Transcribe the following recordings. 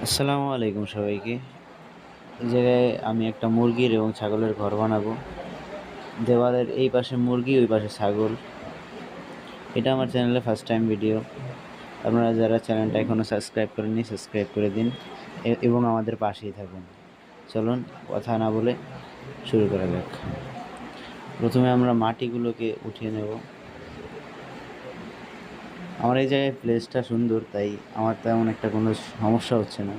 আসসালামু আলাইকুম সবাইকে। এই জায়গায় আমি একটা মুরগির এবং ছাগলের ঘর বানাবো। দেওয়ালের এই পাশে মুরগি, ওই পাশে ছাগল। এটা আমার চ্যানেলে ফার্স্ট টাইম ভিডিও। আপনারা যারা চ্যানেলটা এখনও সাবস্ক্রাইব করেননি, সাবস্ক্রাইব করে দিন এবং আমাদের পাশেই থাকুন। চলুন কথা না বলে শুরু করা যাক। প্রথমে আমরা মাটিগুলোকে উঠিয়ে নেব। আমার এই জায়গায় প্লেসটা সুন্দর, তাই আমার তেমন একটা কোনো সমস্যা হচ্ছে না।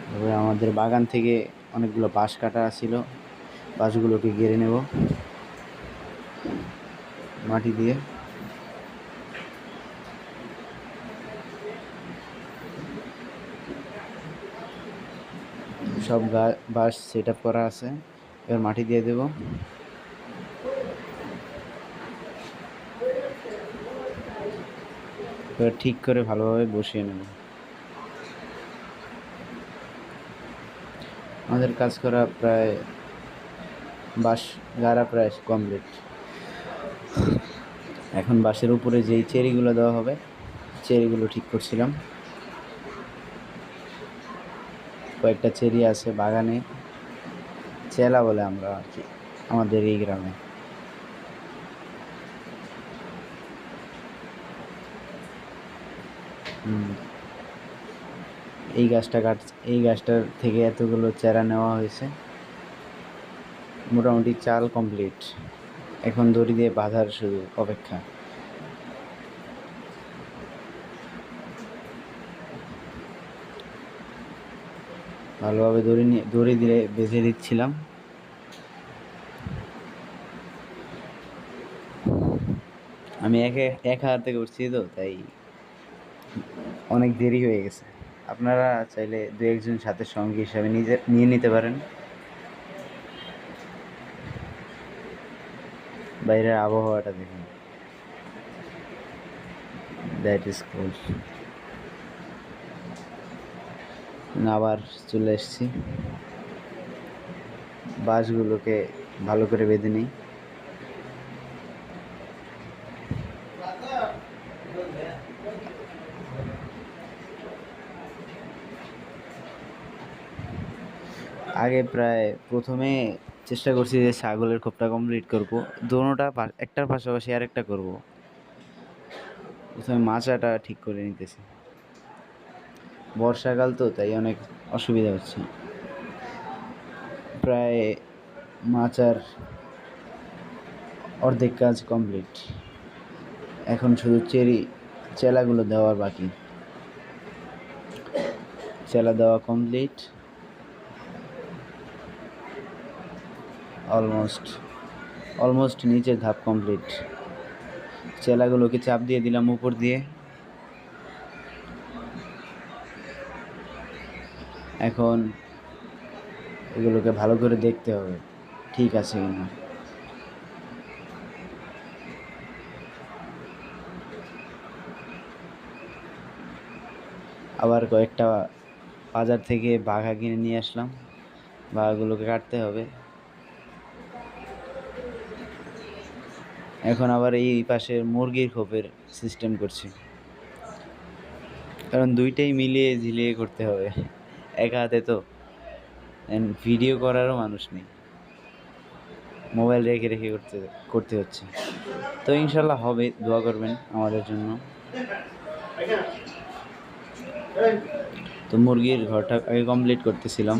তবে আমাদের বাগান থেকে অনেকগুলো বাঁশ কাটা ছিল, বাঁশগুলোকে গেড়ে নেব মাটি দিয়ে। সব বাঁশ সেট আপ করা আছে, এবার মাটি দিয়ে দেব। এবার ঠিক করে ভালোভাবে বসিয়ে নেব। আমাদের কাজ করা প্রায় বাঁশ গাড়া প্রায় কমপ্লিট। এখন বাঁশের উপরে যেই চেরিগুলো দেওয়া হবে, চেরিগুলো ঠিক করছিলাম। কয়েকটা চেরি আছে বাগানে, চেলা বলে আমরা আর কি আমাদের এই গ্রামে। এই গাছটার থেকে এতগুলো চারা নেওয়া হয়েছে। মোটামুটি চাল কমপ্লিট, এখন দড়ি দিয়ে বাঁধার শুধু অপেক্ষা। ভালোভাবে দড়ি দিয়ে বেঁধে দিচ্ছিলাম। আমি এক হাত থেকে উঠছি তো, তাই অনেক দেরি হয়ে গেছে। আপনারা চাইলে দু একজন সাথে সঙ্গী হিসাবে নিয়ে নিতে পারেন। বাইরের আবহাওয়াটা দেখুন, দ্যাট ইজ কুল। আবার চলে এসেছি, বাঁশগুলোকে ভালো করে বেঁধে নিই। আগে প্রায় প্রথমে চেষ্টা করছি যে ছাগলের খোপটা কমপ্লিট করব, দোনোটা একটার পাশাপাশি আরেকটা করব। প্রথমে মাচাটা ঠিক করে নিতেছি, বর্ষাকাল তো তাই অনেক অসুবিধা হচ্ছে। প্রায় মাচার অর্ধেক কাজ কমপ্লিট, এখন শুধু চেলাগুলো দেওয়ার বাকি। চেলা দেওয়া কমপ্লিট, অলমোস্ট নিচের ধাপ কমপ্লিট। চেলাগুলোকে চাপ দিয়ে দিলাম উপর দিয়ে। এখন এগুলোকে ভালো করে দেখতে হবে ঠিক আছে কিনা। আবার কয়েকটা বাজার থেকে বাঘা কিনে নিয়ে আসলাম, বাঘাগুলোকে কাটতে হবে। এখন আবার এই পাশের মুরগির খোপের সিস্টেম করছি, কারণ দুইটাই মিলিয়ে ঝিলিয়ে করতে হবে, একা হাতে তো। ভিডিও করারও মানুষ নেই, মোবাইল রেখে রেখে করতে হচ্ছে। তো ইনশাল্লাহ হবে, দোয়া করবেন আমাদের জন্য। তো মুরগির ঘরটা আগে কমপ্লিট করতেছিলাম,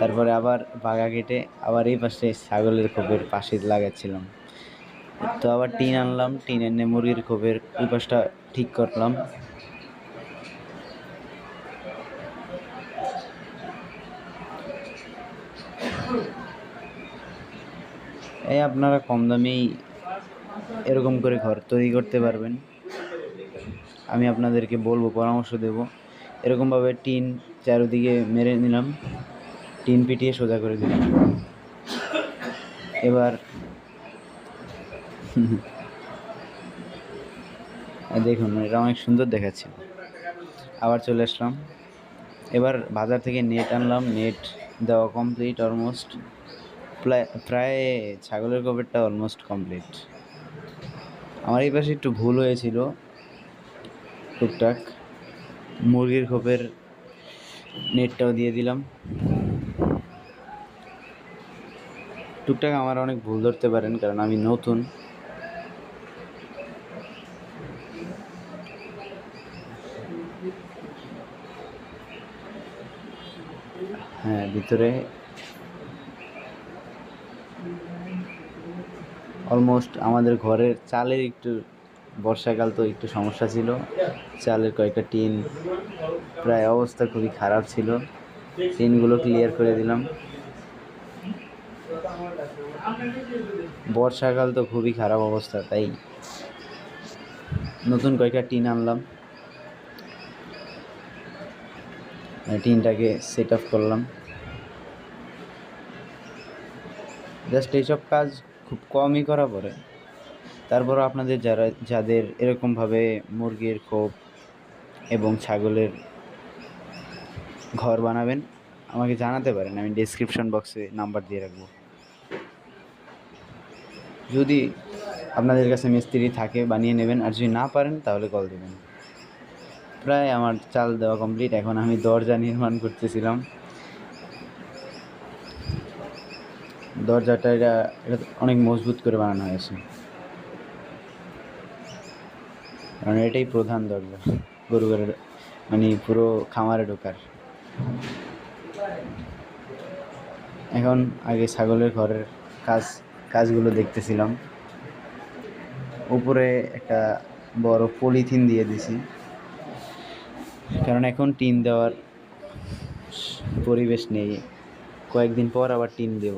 তারপরে আবার বাগা কেটে আবার এই পাশে ছাগলের খোপের পাশে লাগাচ্ছিলাম। তো আবার টিন আনলাম, টিন এনে মুরগির খোপের ওই পাশটা ঠিক করলাম। এই আপনারা কম দামেই এরকম করে ঘর তৈরি করতে পারবেন। আমি আপনাদেরকে বলবো, পরামর্শ দেব। এরকমভাবে টিন চারিদিকে মেরে নিলাম, টিন পিটিয়ে সোজা করে দিলাম। এবার দেখুন, এটা অনেক সুন্দর দেখাচ্ছে। আবার চলে আসলাম, এবার বাজার থেকে নেট আনলাম, নেট দেওয়া কমপ্লিট অলমোস্ট। প্রায় ছাগলের কভারটা অলমোস্ট কমপ্লিট। আমার এই পাশে একটু ভুল হয়েছিল, টুকটাক মুরগির খোপের নেটটাও দিয়ে দিলাম। টুকটাক আমার অনেক ভুল ধরতে পারেন, কারণ আমি নতুন। হ্যাঁ, ভিতরে অলমোস্ট আমাদের ঘরের চালের একটু, বর্ষাকাল তো একটু সমস্যা ছিল, চালের কয়েকটা টিন প্রায় অবস্থা খুবই খারাপ ছিল, টিনগুলো ক্লিয়ার করে দিলাম। বর্ষাকাল তো খুবই খারাপ অবস্থা, তাই নতুন কয়েকটা টিন আনলাম, টিনটাকে সেট আপ করলাম। জাস্ট এইসব কাজ খুব কমই করা পড়ে। তারপরও আপনাদের যাদের এরকমভাবে মুরগির খোপ এবং ছাগলের ঘর বানাবেন, আমাকে জানাতে পারেন, আমি ডেসক্রিপশন বক্সে নাম্বার দিয়ে রাখবো। যদি আপনাদের কাছে মিস্ত্রি থাকে বানিয়ে নেবেন, আর যদি না পারেন তাহলে কল দেবেন। প্রায় আমার চাল দেওয়া কমপ্লিট, এখন আমি দরজা নির্মাণ করতেছিলাম। দরজাটা এটা অনেক মজবুত করে বানানো হয়েছে, কারণ এটাই প্রধান দরজা গরু মানে পুরো খামারে ঢোকার। এখন আগে ছাগলের ঘরের কাজগুলো দেখতেছিলাম। উপরে একটা বড় পলিথিন দিয়ে দিছি, কারণ এখন টিন দেওয়ার পরিবেশ নেই, কয়েকদিন পর আবার টিন দেব।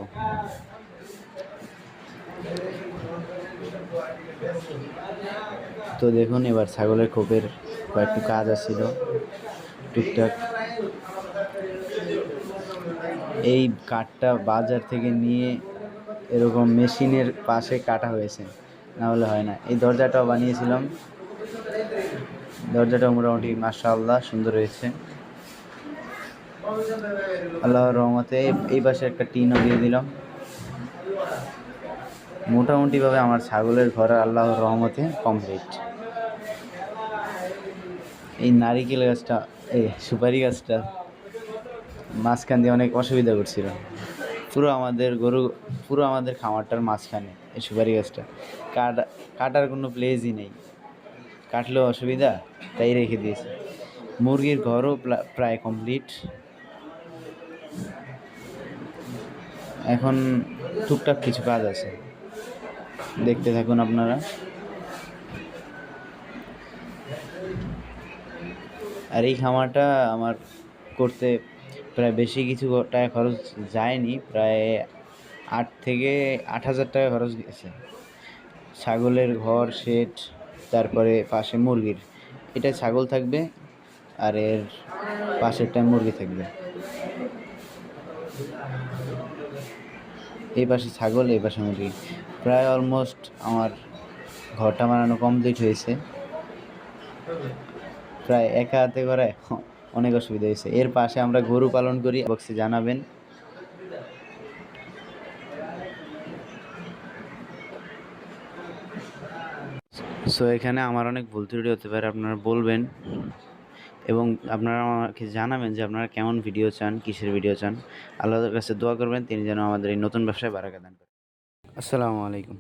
তো দেখুন, এবার ছাগলের খোপের কয়েকটু কাজ আসছিল টুকটাক। এই কাঠটা বাজার থেকে নিয়ে এরকম মেশিনের পাশে কাটা হয়েছে, না হলে হয় না। এই দরজাটাও বানিয়েছিলাম, দরজাটাও মোটামুটি মাশাআল্লাহ সুন্দর হয়েছে আল্লাহর রহমতে। এই পাশে একটা টিনও দিয়ে দিলাম। মোটামুটিভাবে আমার ছাগলের ঘর আল্লাহর রহমতে কমপ্লিট। এই নারিকেল গাছটা, এই সুপারি গাছটা মাঝখান দিয়ে অনেক অসুবিধা করছিল। পুরো আমাদের খামারটার মাঝখানে এই সুপারি গাছটা, কাটার কোনো প্লেসই নেই, কাটলেও অসুবিধা, তাই রেখে দিয়েছি। মুরগির ঘরও প্রায় কমপ্লিট। এখন টুকটাক কিছু কাজ আছে, দেখতে থাকুন আপনারা। আর এই খামারটা আমার করতে প্রায় বেশি কিছু টাকা খরচ যায়নি, প্রায় 8,000 টাকা খরচ গেছে। ছাগলের ঘর, শেড, তারপরে পাশে মুরগির, এটা ছাগল থাকবে আর এর পাশেরটায় মুরগি থাকবে। এই পাশে ছাগল, এই পাশে মুরগি। প্রায় অলমোস্ট আমার ঘরটা বানানো কমপ্লিট হয়েছে। প্রায় একা হাতে করে অনেক অসুবিধা হয়েছে। এর পাশে আমরা গরু পালন করি, বক্সে জানাবেন। সো এখানে আমার অনেক ভুল ত্রুটি হতে পারে, আপনারা বলবেন এবং আপনারা আমাকে জানাবেন যে আপনারা কেমন ভিডিও চান, কিসের ভিডিও চান। আল্লাহর কাছে দোয়া করবেন তিনি যেন আমাদের এই নতুন ব্যবসায় বারাকা দান করেন। আসসালামু আলাইকুম।